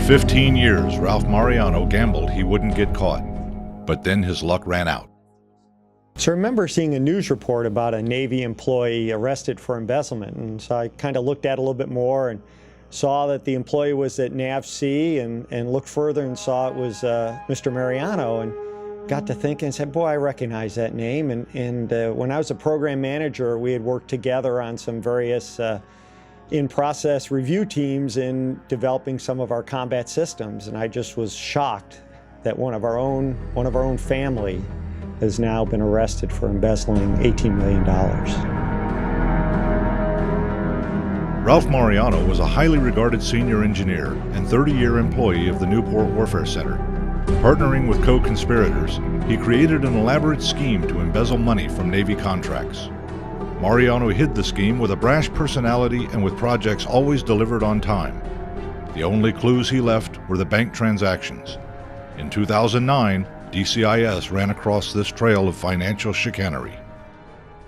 15 years, Ralph Mariano gambled he wouldn't get caught, but then his luck ran out. So I remember seeing a news report about a Navy employee arrested for embezzlement, and so I kind of looked at it a little bit more and saw that the employee was at NAVC and looked further and saw it was Mr. Mariano, and got to thinking and said, boy, I recognize that name. And when I was a program manager, we had worked together on some various in-process review teams in developing some of our combat systems, and I just was shocked that one of our own family has now been arrested for embezzling $18 million. Ralph Mariano was a highly regarded senior engineer and 30-year employee of the Newport Warfare Center. Partnering with co-conspirators, he created an elaborate scheme to embezzle money from Navy contracts. Mariano hid the scheme with a brash personality and with projects always delivered on time. The only clues he left were the bank transactions. In 2009, DCIS ran across this trail of financial chicanery.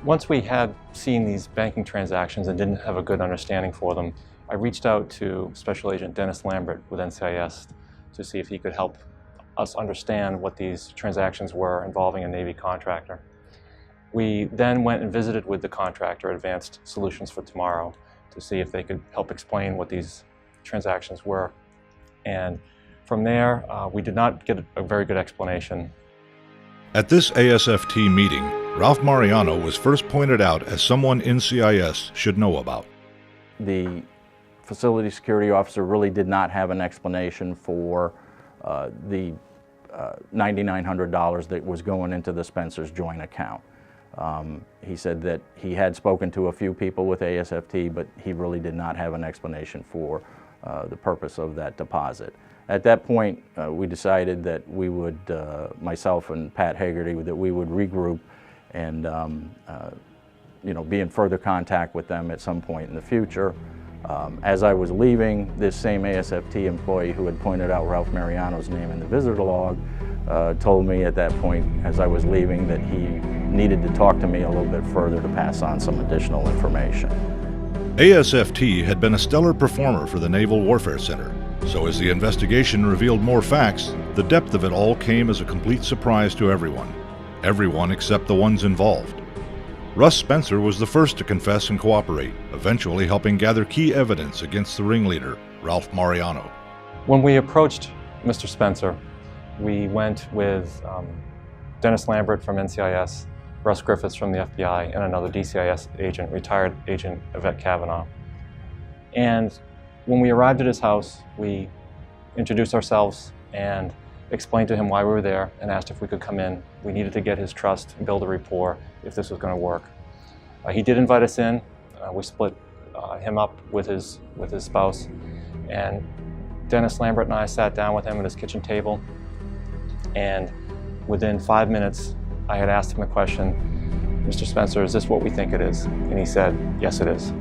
Once we had seen these banking transactions and didn't have a good understanding for them, I reached out to Special Agent Dennis Lambert with NCIS to see if he could help us understand what these transactions were involving a Navy contractor. We then went and visited with the contractor, Advanced Solutions for Tomorrow, to see if they could help explain what these transactions were. And from there, we did not get a very good explanation. At this ASFT meeting, Ralph Mariano was first pointed out as someone NCIS should know about. The facility security officer really did not have an explanation for the $9,900 that was going into the Spencer's joint account. He said that he had spoken to a few people with ASFT, but he really did not have an explanation for the purpose of that deposit. At that point, we decided that we would, myself and Pat Hagerty, that we would regroup and be in further contact with them at some point in the future. As I was leaving, this same ASFT employee who had pointed out Ralph Mariano's name in the visitor log told me at that point, as I was leaving, that he needed to talk to me a little bit further to pass on some additional information. ASFT had been a stellar performer for the Naval Warfare Center, so as the investigation revealed more facts, the depth of it all came as a complete surprise to everyone. Everyone except the ones involved. Russ Spencer was the first to confess and cooperate, eventually helping gather key evidence against the ringleader, Ralph Mariano. When we approached Mr. Spencer, we went with Dennis Lambert from NCIS, Russ Griffiths from the FBI, and another DCIS agent, retired agent Yvette Kavanaugh. And when we arrived at his house, we introduced ourselves and explained to him why we were there and asked if we could come in. We needed to get his trust and build a rapport if this was going to work. He did invite us in. We split him up with his spouse, and Dennis Lambert and I sat down with him at his kitchen table, and within 5 minutes I had asked him the question, "Mr. Spencer, is this what we think it is?" And he said, "Yes, it is."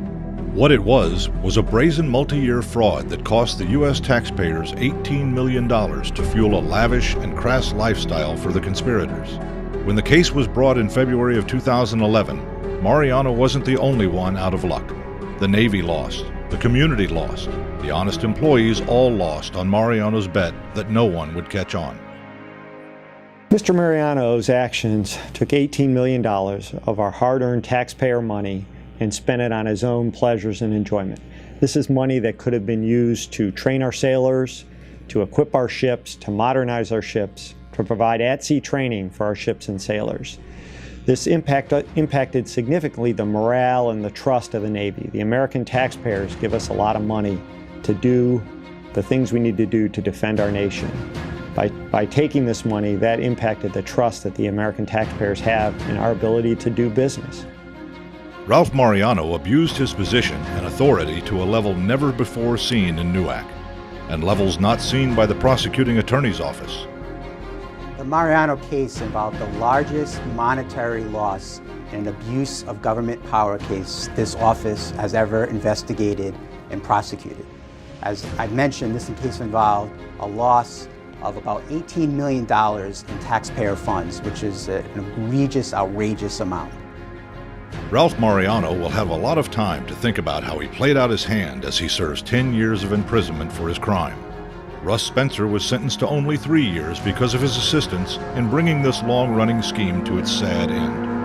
What it was a brazen multi-year fraud that cost the U.S. taxpayers $18 million to fuel a lavish and crass lifestyle for the conspirators. When the case was brought in February of 2011, Mariano wasn't the only one out of luck. The Navy lost, the community lost, the honest employees all lost on Mariano's bet that no one would catch on. Mr. Mariano's actions took $18 million of our hard-earned taxpayer money and spent it on his own pleasures and enjoyment. This is money that could have been used to train our sailors, to equip our ships, to modernize our ships, to provide at-sea training for our ships and sailors. This impacted significantly the morale and the trust of the Navy. The American taxpayers give us a lot of money to do the things we need to do to defend our nation. By taking this money, that impacted the trust that the American taxpayers have in our ability to do business. Ralph Mariano abused his position and authority to a level never before seen in NUAC, and levels not seen by the prosecuting attorney's office. The Mariano case involved the largest monetary loss in an abuse of government power case this office has ever investigated and prosecuted. As I've mentioned, this case involved a loss of about $18 million in taxpayer funds, which is an egregious, outrageous amount. Ralph Mariano will have a lot of time to think about how he played out his hand as he serves 10 years of imprisonment for his crime. Russ Spencer was sentenced to only 3 years because of his assistance in bringing this long-running scheme to its sad end.